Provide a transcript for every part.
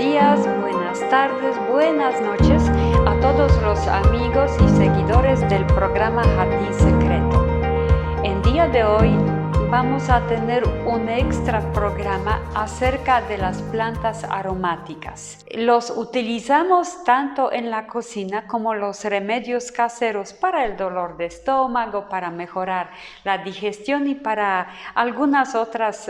días, buenas tardes, buenas noches a todos los amigos y seguidores del programa Jardín Secreto. El día de hoy vamos a tener un extra programa acerca de las plantas aromáticas. Los utilizamos tanto en la cocina como los remedios caseros para el dolor de estómago, para mejorar la digestión y para algunos otros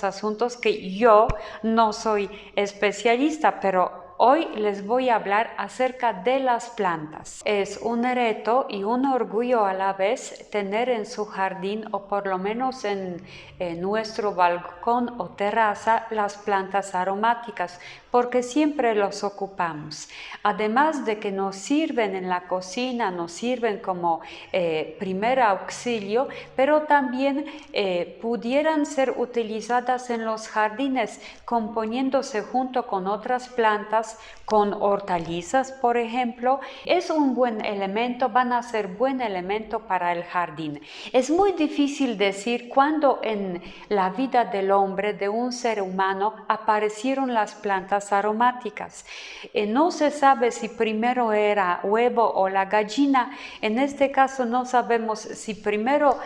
asuntos que yo no soy especialista, pero hoy les voy a hablar acerca de las plantas. Es un reto y un orgullo a la vez tener en su jardín o por lo menos en nuestro balcón o terraza las plantas aromáticas, porque siempre los ocupamos. Además de que nos sirven en la cocina, nos sirven como primer auxilio, pero también pudieran ser utilizadas en los jardines, componiéndose junto con otras plantas, con hortalizas, por ejemplo. Es un buen elemento, van a ser buen elemento para el jardín. Es muy difícil decir cuándo en la vida del hombre, de un ser humano, aparecieron las plantas aromáticas. No se sabe si primero era huevo o la gallina. En este caso no sabemos si primero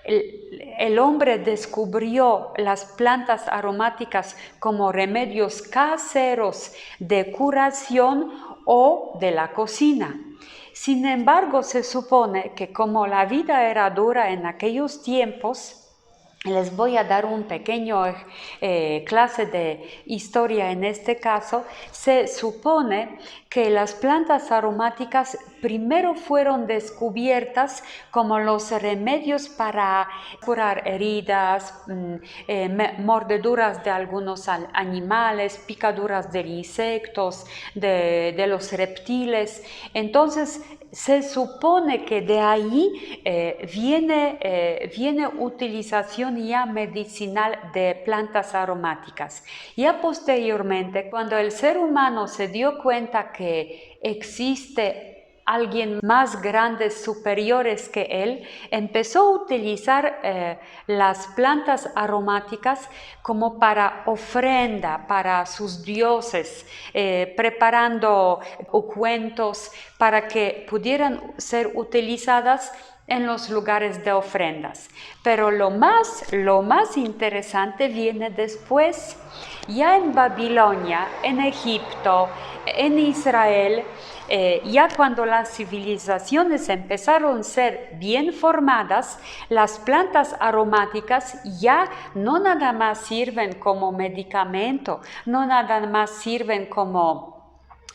el hombre descubrió las plantas aromáticas como remedios caseros de curación o de la cocina. Sin embargo, se supone que como la vida era dura en aquellos tiempos, les voy a dar un pequeño clase de historia en este caso. Se supone que las plantas aromáticas primero fueron descubiertas como los remedios para curar heridas, mordeduras de algunos animales, picaduras de insectos, de los reptiles. Entonces, se supone que de ahí viene utilización ya medicinal de plantas aromáticas. Ya posteriormente, cuando el ser humano se dio cuenta que existe alguien más grandes, superiores que él, empezó a utilizar las plantas aromáticas como para ofrenda para sus dioses, preparando ungüentos para que pudieran ser utilizadas en los lugares de ofrendas. Pero lo más interesante viene después. Ya en Babilonia, en Egipto, en Israel, ya cuando las civilizaciones empezaron a ser bien formadas, las plantas aromáticas ya no nada más sirven como medicamento, no nada más sirven como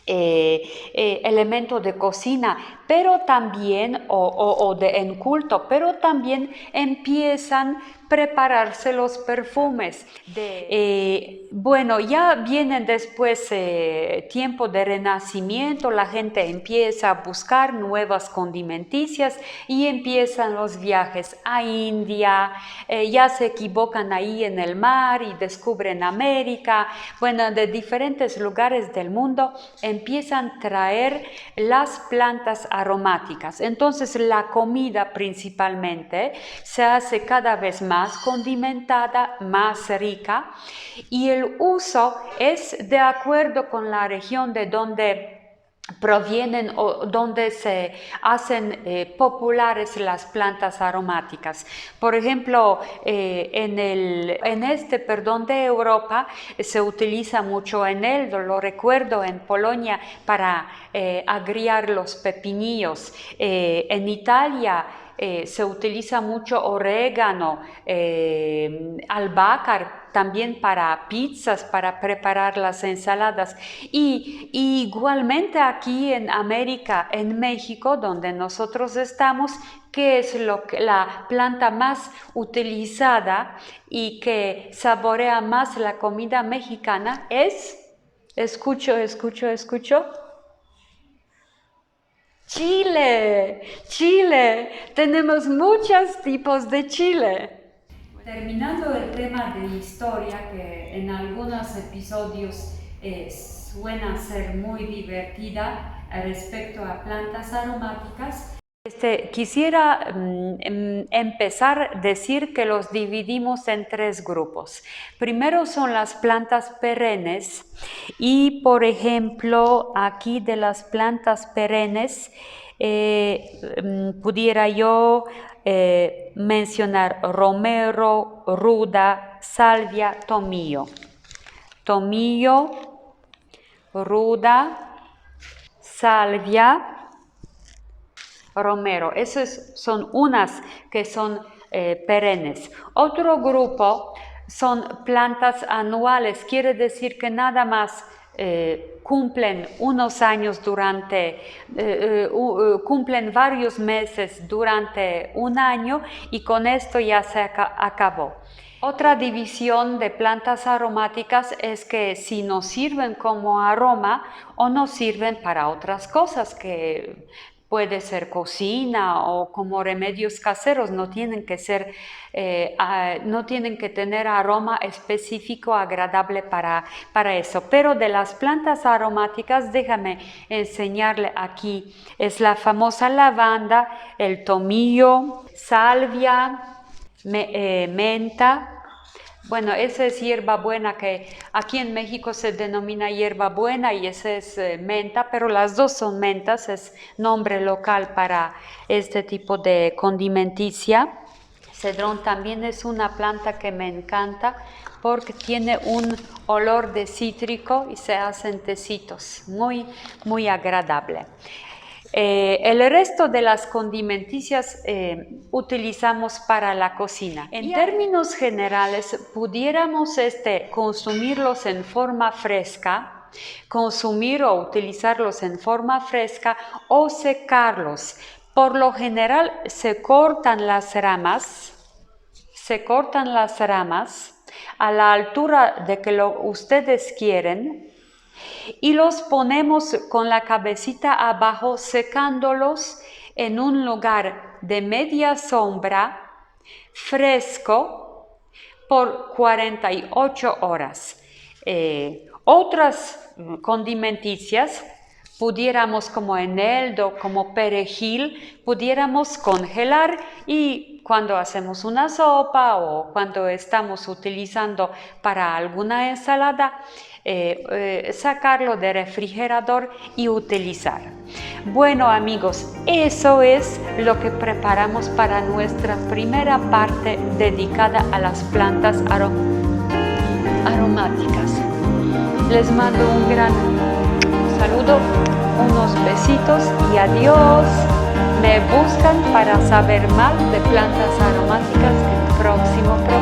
elemento de cocina, pero también, en culto, pero también empiezan a prepararse los perfumes. Bueno, ya vienen después tiempo de renacimiento, la gente empieza a buscar nuevas condimenticias y empiezan los viajes a India, ya se equivocan ahí en el mar y descubren América. Bueno, de diferentes lugares del mundo empiezan a traer las plantas aromáticas. Entonces la comida principalmente se hace cada vez más condimentada, más rica, y el uso es de acuerdo con la región de donde provienen o donde se hacen populares las plantas aromáticas. Por ejemplo, de Europa se utiliza mucho eneldo, lo recuerdo en Polonia para agriar los pepinillos. En Italia se utiliza mucho orégano, albahaca, también para pizzas, para preparar las ensaladas. Y igualmente aquí en América, en México, donde nosotros estamos, ¿qué es la planta más utilizada y que saborea más la comida mexicana? Escucho. Chile. Tenemos muchos tipos de chile. Terminando el tema de historia, que en algunos episodios suena ser muy divertida respecto a plantas aromáticas, Quisiera empezar a decir que los dividimos en tres grupos. Primero son las plantas perennes y, por ejemplo, aquí de las plantas perennes pudiera yo mencionar romero, ruda, salvia, tomillo. Tomillo, ruda, salvia, romero. Esas son unas que son perennes. Otro grupo son plantas anuales, quiere decir que nada más cumplen unos años cumplen varios meses durante un año y con esto ya se acabó. Otra división de plantas aromáticas es que si nos sirven como aroma o nos sirven para otras cosas que puede ser cocina o como remedios caseros, no tienen que ser, no tienen que tener aroma específico agradable para eso. Pero de las plantas aromáticas, déjame enseñarle aquí, es la famosa lavanda, el tomillo, salvia, menta. Bueno, esa es hierbabuena que aquí en México se denomina hierbabuena y esa es menta, pero las dos son mentas, es nombre local para este tipo de condimenticia. Cedrón también es una planta que me encanta porque tiene un olor de cítrico y se hacen tecitos, muy, muy agradable. El resto de las condimenticias utilizamos para la cocina. En términos generales, pudiéramos consumirlos en forma fresca, consumir o utilizarlos en forma fresca o secarlos. Por lo general se cortan las ramas a la altura de que ustedes quieren y los ponemos con la cabecita abajo secándolos en un lugar de media sombra, fresco, por 48 horas. Otras condimenticias pudiéramos como eneldo, como perejil, pudiéramos congelar y cuando hacemos una sopa o cuando estamos utilizando para alguna ensalada, sacarlo del refrigerador y utilizar. Bueno amigos, eso es lo que preparamos para nuestra primera parte dedicada a las plantas aromáticas. Les mando un gran saludo, unos besitos y adiós. Me buscan para saber más de plantas aromáticas en el próximo programa.